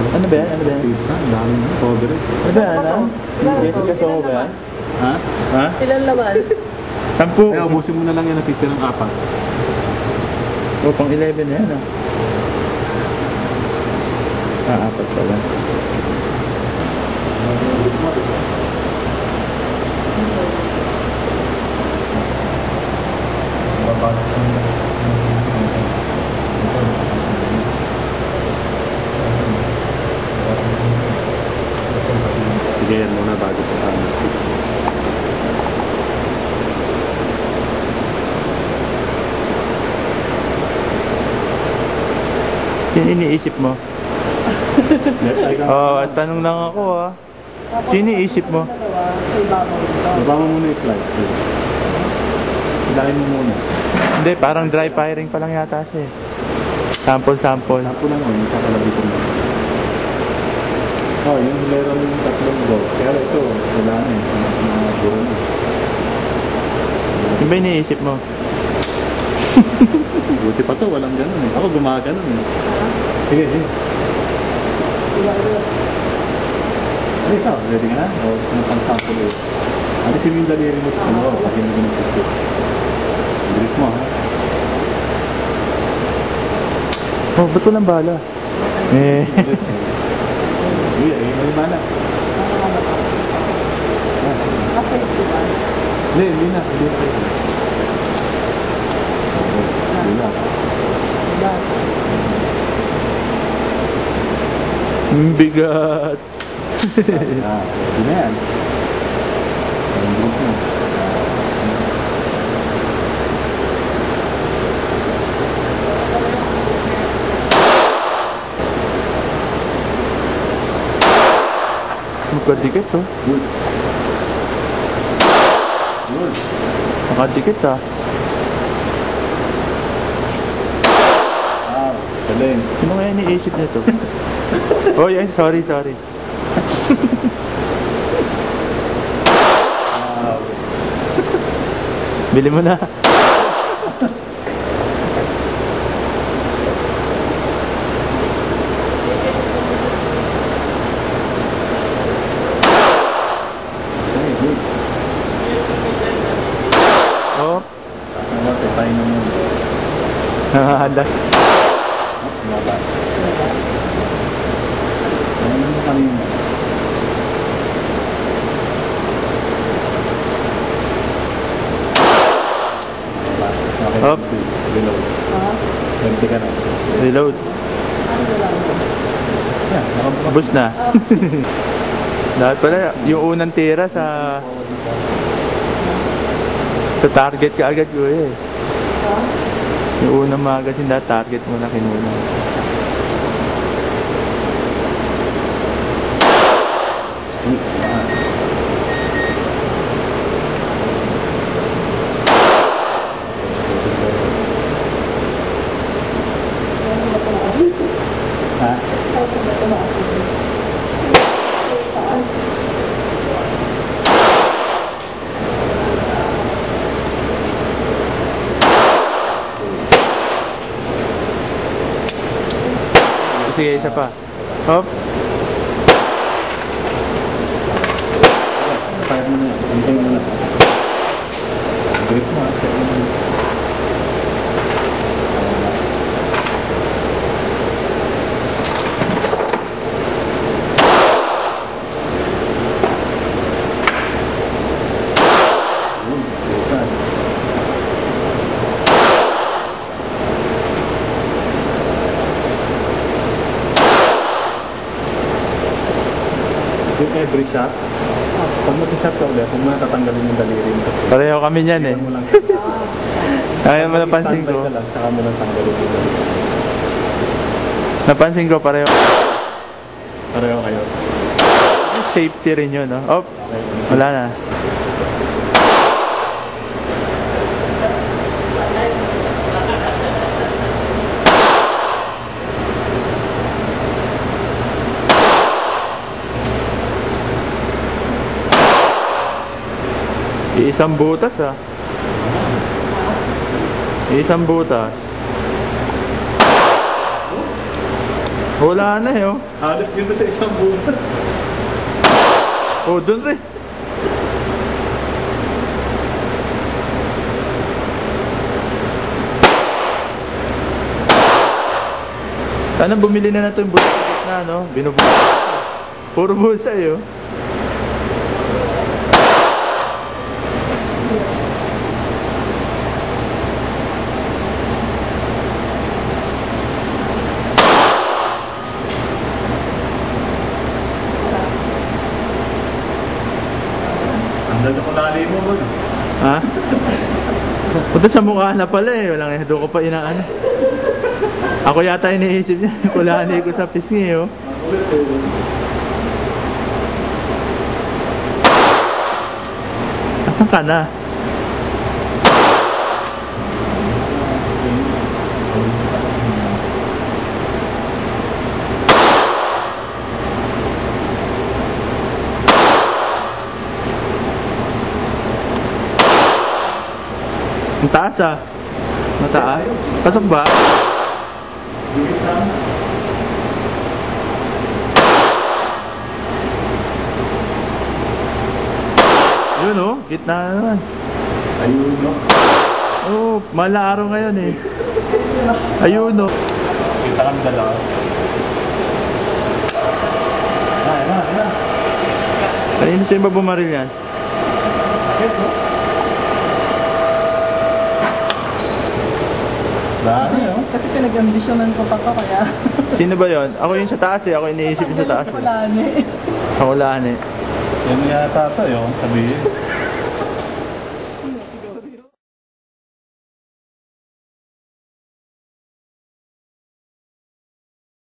Ano ba yan? Ano ba yan? Tiis na, ang dami na. Pobre. Ano ba yan? Ano? Jessica Soho ba yan? Ha? Ha? Ilan laman? 10. Ay, ubusin mo na lang yan, natitira ng 4. Oh, pang 11 na yan ah. 4 pala. Sige, yan muna bago pa kami. Sino iniisip mo? Oh, tanong lang ako ah. Sino iniisip mo? Sa ibabaw dito. Baba mo muna yung slide. Hilahin mo muna. Hindi, parang dry firing pa lang yata siya eh. Sample. Tapo lang yun, kakalabi ko na. Oh, yung meron yung 3 go. Kaya ito, wala na eh. Mga buro na. Yung ba iniisip mo? Buti pa to, walang ganun eh. Ako gumaganon eh. Sige. Ay, ikaw, ready ka na? O, pang-sample eh. Alisin mo yung daliri mo sa ano, pag hindi mo nagsisit. Grip mo ha. Oh, ba't walang bala? Eh. Sige, may bala. Kasi, diba? Hindi na. Bigat. Hindi na yan. Grip mo. Magkadikit oh. Good. Nakadikit ah. Wow, galing. Ano kaya iniisip nito? Oh, yeah, sorry. Wow. Bili mo na. Oh, Ano, tayo na muna. nakahanda. Baba. Ano mo kanina? Okay. Up. Reload. Ganti ka na. Reload. Yan, nakabukas. Bus na. Dapat pala, yung unang tira sa target ka agad ko eh. Yung unang magazine na target mo na kinuna. Ha? Sige, isa pa. Hop. Fire mo na yan. Antay mo na. Grip mo ha. With every shot, pag mag-shot ka ulit, huwag mo na tatanggalin yung daliri mo. Pareho kami niyan eh. Iwan mo lang. Kaya mo napansin Standby ko. ka lang, saka mo lang tanggalin yung daliri. Napansin ko pareho. Pareho kayo. Safety rin yun, no? Oh, Okay. wala na. Isang butas ah. Isang butas. Wala na eh, oh. Halos dito sa isang buta. Oh, dun rin. Sana bumili na ito yung buta na, no? Binubuta. Puro busa, eh, oh. Ang ganda ko nali mo ba? Ha? Punta sa mukha na pala eh. Walang eh. Doon ko pa inaano. Ako yata iniisip niya. Kulani ko sa pisngi oh. Asan ka na? Ang taas ah. Mataas. Pasok ba? Bigit na. Yun oh. Gitna na naman. Ayun, no? Oh, mala araw ngayon eh. Ayun oh. Kita kami dalawa. Ayun. Kanino sa'yo ba bumaril yan? Bakit, no? Dami, no? Kasi pinag-ambisyonan ko pa to kaya. Sino ba yon? Ako yung sa taas eh. Ako iniisip yung sa taas eh. Wala ni. Ako ulaan eh. Yan yata ito, yung sabihin.